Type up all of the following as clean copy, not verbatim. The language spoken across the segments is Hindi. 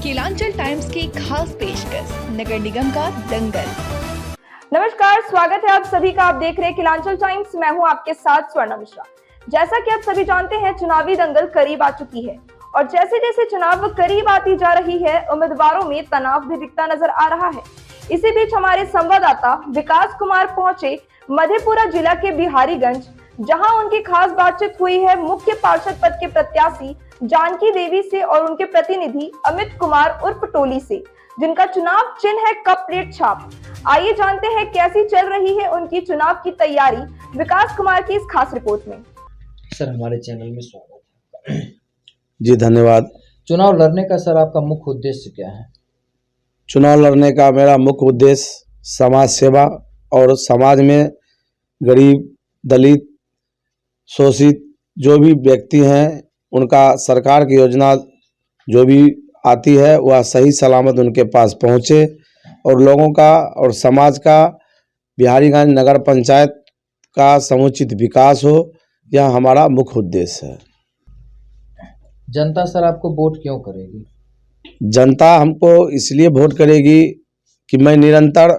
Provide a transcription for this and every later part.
केलांचल टाइम्स की खास पेशकश नगर निगम का दंगल। नमस्कार, स्वागत है आप सभी का। आप देख रहे हैं केलांचल टाइम्स। मैं हूं आपके साथ स्वर्णा मिश्रा। जैसा कि आप सभी जानते हैं, चुनावी दंगल करीब आ चुकी है और जैसे जैसे चुनाव करीब आती जा रही है, उम्मीदवारों में तनाव भी दिखता नजर आ रहा है। इसी बीच हमारे संवाददाता विकास कुमार पहुंचे मधेपुरा जिला के बिहारीगंज, जहां उनकी खास बातचीत हुई है मुख्य पार्षद पद के प्रत्याशी जानकी देवी से और उनके प्रतिनिधि अमित कुमार उर्फ टोली से, जिनका चुनाव चिन्ह है कप प्लेट छाप। आइए जानते हैं कैसी चल रही है उनकी चुनाव की तैयारी, विकास कुमार की इस खास रिपोर्ट में। सर, हमारे चैनल में स्वागत है। जी धन्यवाद। चुनाव लड़ने का सर आपका मुख्य उद्देश्य क्या है? चुनाव लड़ने का मेरा मुख्य उद्देश्य समाज सेवा और समाज में गरीब, दलित, शोषित जो भी व्यक्ति हैं उनका सरकार की योजना जो भी आती है वह सही सलामत उनके पास पहुँचे और लोगों का और समाज का, बिहारीगंज नगर पंचायत का समुचित विकास हो, यह हमारा मुख्य उद्देश्य है। जनता सर आपको वोट क्यों करेगी? जनता हमको इसलिए वोट करेगी कि मैं निरंतर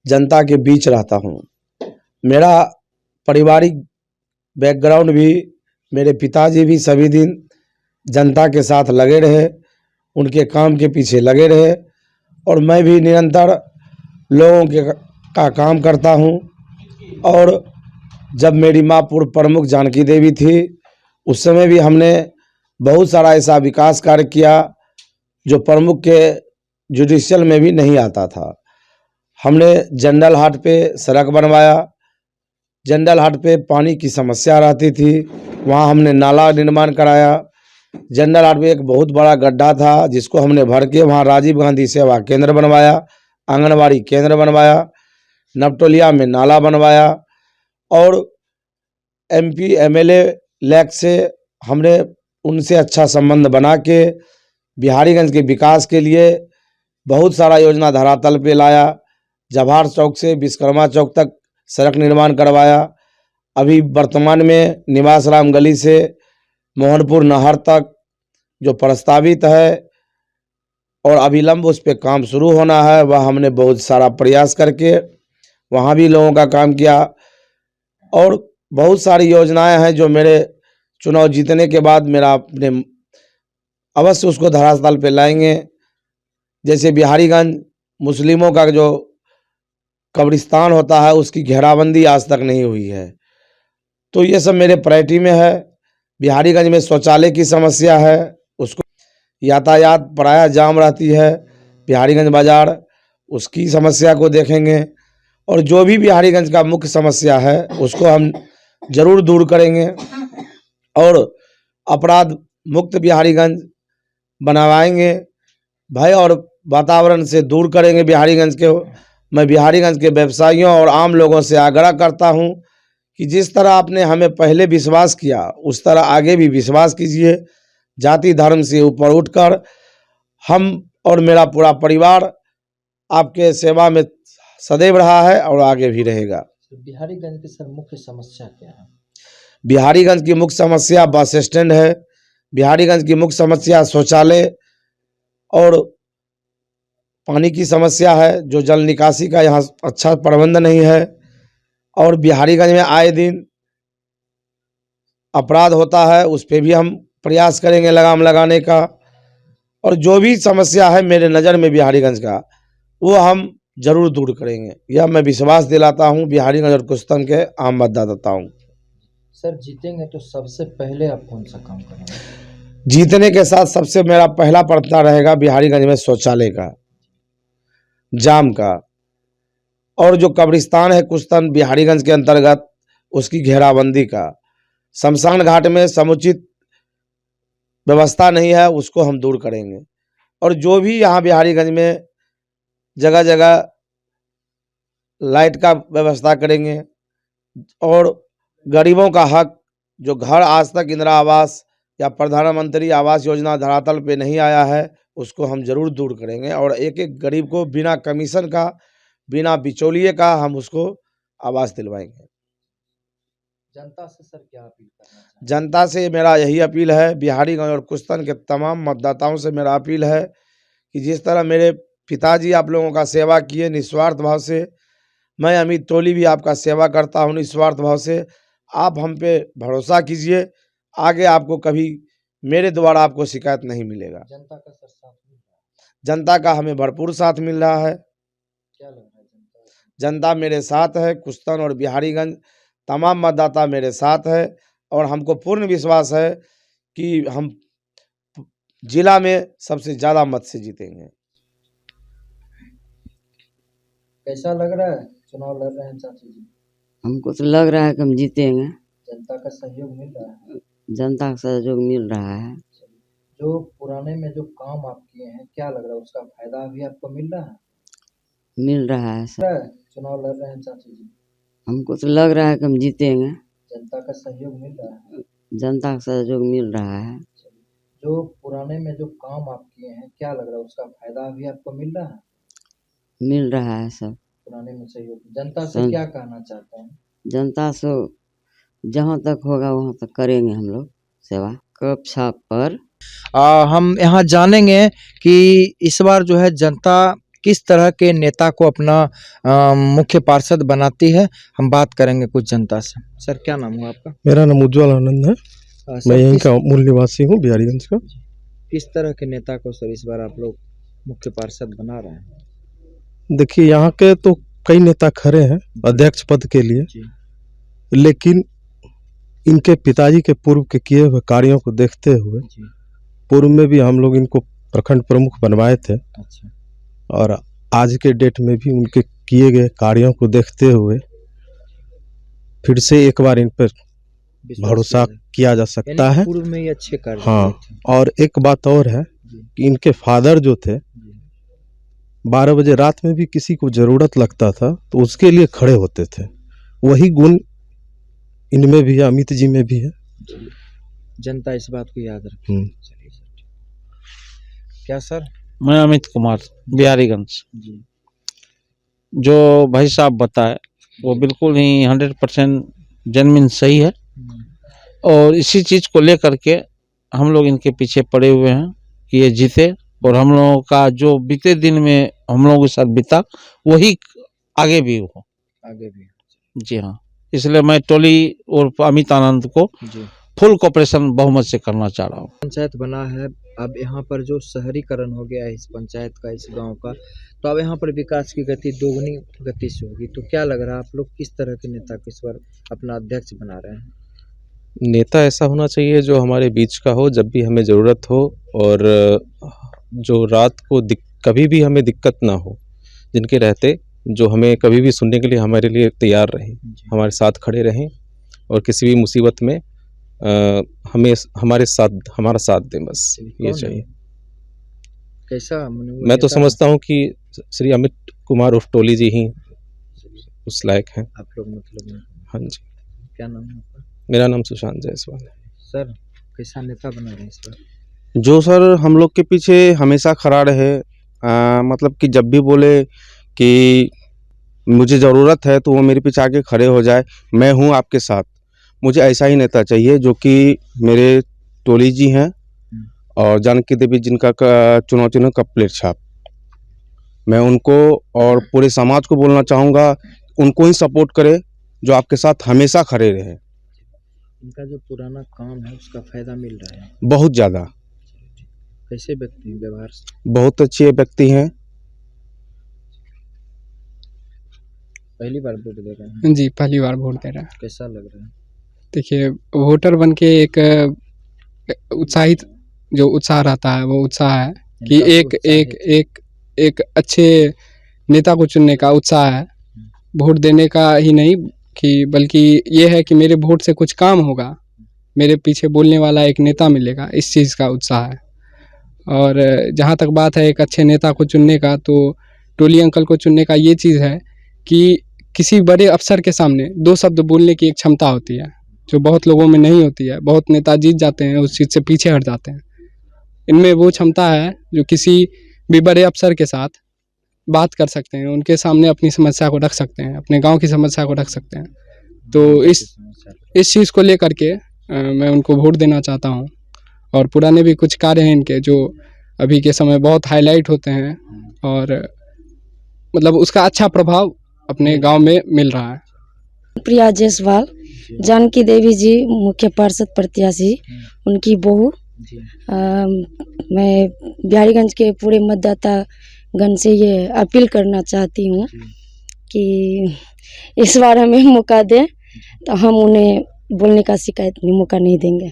जनता के बीच रहता हूँ। मेरा पारिवारिक बैकग्राउंड भी, मेरे पिताजी भी सभी दिन जनता के साथ लगे रहे, उनके काम के पीछे लगे रहे और मैं भी निरंतर लोगों का काम करता हूँ। और जब मेरी माँ पूर्व प्रमुख जानकी देवी थी, उस समय भी हमने बहुत सारा ऐसा विकास कार्य किया जो प्रमुख के जुडिशियल में भी नहीं आता था। हमने जनरल हाट पे सड़क बनवाया, जनरल हाट पे पानी की समस्या रहती थी, वहाँ हमने नाला निर्माण कराया। जनरल हाट पे एक बहुत बड़ा गड्ढा था जिसको हमने भर के वहाँ राजीव गांधी सेवा केंद्र बनवाया, आंगनबाड़ी केंद्र बनवाया, नवटोलिया में नाला बनवाया और एमपी एमएलए लैग से हमने उनसे अच्छा संबंध बना के बिहारीगंज के विकास के लिए बहुत सारा योजना धरातल पे लाया। जवाहर चौक से विश्वकर्मा चौक तक सड़क निर्माण करवाया। अभी वर्तमान में निवास राम गली से मोहनपुर नहर तक जो प्रस्तावित है और अभिलंब उस पे काम शुरू होना है, वह हमने बहुत सारा प्रयास करके वहाँ भी लोगों का काम किया। और बहुत सारी योजनाएं हैं जो मेरे चुनाव जीतने के बाद मेरा अपने अवश्य उसको धरातल पे लाएंगे। जैसे बिहारीगंज मुस्लिमों का जो कब्रिस्तान होता है उसकी घेराबंदी आज तक नहीं हुई है, तो ये सब मेरे प्रायोरिटी में है। बिहारीगंज में शौचालय की समस्या है, उसको यातायात प्रायः जाम रहती है, बिहारीगंज बाजार उसकी समस्या को देखेंगे और जो भी बिहारीगंज का मुख्य समस्या है उसको हम जरूर दूर करेंगे और अपराध मुक्त बिहारीगंज बनवाएंगे भय और वातावरण से दूर करेंगे बिहारीगंज के। मैं बिहारीगंज के व्यवसायियों और आम लोगों से आग्रह करता हूं कि जिस तरह आपने हमें पहले विश्वास किया उस तरह आगे भी विश्वास कीजिए। जाति धर्म से ऊपर उठकर हम और मेरा पूरा परिवार आपके सेवा में सदैव रहा है और आगे भी रहेगा। बिहारीगंज की सर मुख्य समस्या क्या है? बिहारीगंज की मुख्य समस्या बस स्टैंड है, बिहारीगंज की मुख्य समस्या शौचालय और पानी की समस्या है, जो जल निकासी का यहाँ अच्छा प्रबंध नहीं है और बिहारीगंज में आए दिन अपराध होता है, उस पर भी हम प्रयास करेंगे लगाम लगाने का। और जो भी समस्या है मेरे नज़र में बिहारीगंज का, वो हम जरूर दूर करेंगे, यह मैं विश्वास दिलाता हूँ बिहारीगंज और कुस्तन के आम मतदाताओं। सर, जीतेंगे तो सबसे पहले आप कौन सा काम करेंगे? जीतने के साथ सबसे मेरा पहला प्रार्थना रहेगा बिहारीगंज में शौचालय का, जाम का और जो कब्रिस्तान है कुस्तन बिहारीगंज के अंतर्गत उसकी घेराबंदी का। शमशान घाट में समुचित व्यवस्था नहीं है, उसको हम दूर करेंगे। और जो भी यहाँ बिहारीगंज में जगह जगह लाइट का व्यवस्था करेंगे और गरीबों का हक, जो घर आज तक इंदिरा आवास या प्रधानमंत्री आवास योजना धरातल पे नहीं आया है, उसको हम जरूर दूर करेंगे और एक एक गरीब को बिना कमीशन का, बिना बिचौलिए का हम उसको आवास दिलवाएंगे। जनता से सर क्या अपील करना चाहिए? जनता से मेरा यही अपील है, बिहारीगंज और कुस्तन के तमाम मतदाताओं से मेरा अपील है कि जिस तरह मेरे पिताजी आप लोगों का सेवा किए निस्वार्थ भाव से, मैं अमित टोली भी आपका सेवा करता हूँ निस्वार्थ भाव से। आप हम पे भरोसा कीजिए, आगे आपको कभी मेरे द्वारा आपको शिकायत नहीं मिलेगा। जनता का सर साथ मिल रहा है? जनता का हमें भरपूर साथ मिल रहा है। क्या लग रहा है जनता? जनता मेरे साथ है, कुश्तन और बिहारीगंज तमाम मतदाता मेरे साथ है, और हमको पूर्ण विश्वास है कि हम जिला में सबसे ज़्यादा मत से जीतेंगे। कैसा लग रहा है चुनाव लड़ रहे हैं चाची जी? हमको तो लग रहा है कि हम जीतेंगे। जनता का सहयोग मिल रहा है? जनता का सहयोग मिल रहा है। जो पुराने में जो काम आप किए हैं क्या लग रहा है उसका फायदा अभी आपको मिल रहा है? मिल रहा है सर। चुनाव लड़ रहे हैं चाची जी, हमको तो लग रहा है कि हम जीतेंगे। जनता का सहयोग मिल रहा है? जनता का सहयोग मिल रहा है। जो पुराने में जो काम आप किए हैं क्या लग रहा है उसका फायदा अभी आपको मिल रहा है? मिल रहा है सर। पुराने में सहयोग, जनता से क्या कहना चाहते हैं? जनता से जहाँ तक होगा वहाँ तक करेंगे हम लोग सेवा। कक्षा पर हम यहाँ जानेंगे कि इस बार जो है जनता किस तरह के नेता को अपना मुख्य पार्षद बनाती है। हम बात करेंगे कुछ जनता से। सर क्या नाम हुआ आपका? मेरा नाम उज्ज्वल आनंद है। सर, मैं यहीं का मूल निवासी हूँ, बिहारीगंज का। किस तरह के नेता को सर इस बार आप लोग मुख्य पार्षद बना रहे हैं? देखिए, यहाँ के तो कई नेता खड़े हैं अध्यक्ष पद के लिए, लेकिन इनके पिताजी के पूर्व के किए हुए कार्यों को देखते हुए पूर्व में भी हम लोग इनको प्रखंड प्रमुख बनवाए थे। अच्छा। और आज के डेट में भी उनके किए गए कार्यों को देखते हुए फिर से एक बार इन पर भरोसा किया जा सकता है। पूर्व में ही अच्छे कार्य हाँ, किए थे। और एक बात और है कि इनके फादर जो थे 12 बजे रात में भी किसी को जरूरत लगता था तो उसके लिए खड़े होते थे। वही गुण इनमें भी है, अमित जी में भी है। जनता इस बात को याद रखे। चलिए सर। क्या सर? मैं अमित कुमार, बिहारीगंज। जी। जो भाई साहब बताए वो बिल्कुल ही 100% जेन्युइन सही है, और इसी चीज को लेकर के हम लोग इनके पीछे पड़े हुए हैं कि ये जीते, और हम लोगों का जो बीते दिन में हम लोगों के साथ बीता वही आगे भी हो। आगे भी। जी हाँ, इसलिए मैं टोली और अमित आनंद को जी। फुल कोऑपरेशन बहुमत से करना चाह रहा हूँ। पंचायत बना है, अब यहाँ पर जो शहरीकरण हो गया है इस पंचायत का, इस गांव का, तो अब यहाँ पर विकास की गति दोगुनी गति से होगी। तो क्या लग रहा है आप लोग किस तरह के नेता को इस बार अपना अध्यक्ष बना रहे हैं? नेता ऐसा होना चाहिए जो हमारे बीच का हो जब भी हमें ज़रूरत हो, और जो रात को कभी भी हमें दिक्कत ना हो, जिनके रहते जो हमें कभी भी सुनने के लिए हमारे लिए तैयार रहें, हमारे साथ खड़े रहें, और किसी भी मुसीबत में हमें हमारा साथ दें, बस ये चाहिए। कैसा मैं तो समझता हूँ कि श्री अमित कुमार उर्फ टोली जी ही उस लायक हैं। आप लोग मतलब? हाँ जी। क्या नाम है आपका? मेरा नाम सुशांत जायसवाल है। सर कैसा नेता बना रहे हैं इस बार? जो सर हम लोग के पीछे हमेशा खड़ा रहे, मतलब कि जब भी बोले कि मुझे ज़रूरत है तो वो मेरे पीछे आके खड़े हो जाए, मैं हूँ आपके साथ। मुझे ऐसा ही नेता चाहिए जो कि मेरे टोली जी हैं और जानकी देवी जिनका चुनाव चिन्ह का प्लेट छाप, मैं उनको और पूरे समाज को बोलना चाहूँगा उनको ही सपोर्ट करे जो आपके साथ हमेशा खड़े रहे। इनका जो पुराना काम है उसका फायदा मिल रहा है? बहुत ज़्यादा। कैसे व्यक्ति हैं व्यवहार से? बहुत अच्छे व्यक्ति हैं। पहली बार वोट दे रहे हैं? जी, पहली बार वोट दे रहा है। कैसा लग रहा है? देखिए, वोटर बन के एक उत्साहित जो उत्साह रहता है वो उत्साह है कि एक अच्छे नेता को चुनने का उत्साह है। वोट देने का ही नहीं कि बल्कि ये है कि मेरे वोट से कुछ काम होगा, मेरे पीछे बोलने वाला एक नेता मिलेगा, इस चीज़ का उत्साह है। और जहाँ तक बात है एक अच्छे नेता को चुनने का, तो टोली अंकल को चुनने का ये चीज़ है कि किसी बड़े अफसर के सामने 2 शब्द बोलने की एक क्षमता होती है जो बहुत लोगों में नहीं होती है। बहुत नेता जीत जाते हैं, उस चीज़ से पीछे हट जाते हैं। इनमें वो क्षमता है जो किसी भी बड़े अफसर के साथ बात कर सकते हैं, उनके सामने अपनी समस्या को रख सकते हैं, अपने गांव की समस्या को रख सकते हैं। तो इस चीज़ को लेकर के मैं उनको वोट देना चाहता हूं। और पुराने भी कुछ कार्य हैं इनके जो अभी के समय बहुत हाईलाइट होते हैं और मतलब उसका अच्छा प्रभाव अपने गांव में मिल रहा है। प्रिया जायसवाल, जानकी देवी जी मुख्य पार्षद प्रत्याशी, उनकी बहू। मैं बिहारीगंज के पूरे मतदातागण से ये अपील करना चाहती हूँ कि इस बार हमें मौका दें तो हम उन्हें बोलने का शिकायत मौका नहीं देंगे।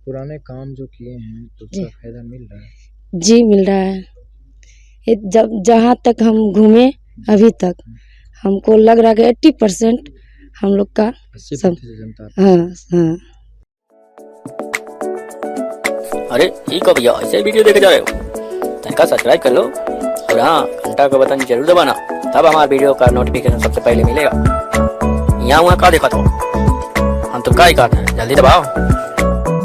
पुराने काम जो किए हैं तो उसका फायदा मिल रहा है? जी मिल रहा है। जब जहाँ तक हम घूमे अभी तक हमको लग रहा है कि 80% हम लोग का सब। हाँ हाँ। अरे ये कब भैया ऐसे वीडियो देखे जा रहे हो? तनिका सब्सक्राइब कर लो और हाँ घंटा का बटन जरूर दबाना, तब हमारे वीडियो का नोटिफिकेशन सबसे पहले मिलेगा। यहाँ वहाँ का देखा तो हम तो क्या ही कहते हैं, जल्दी दबाओ।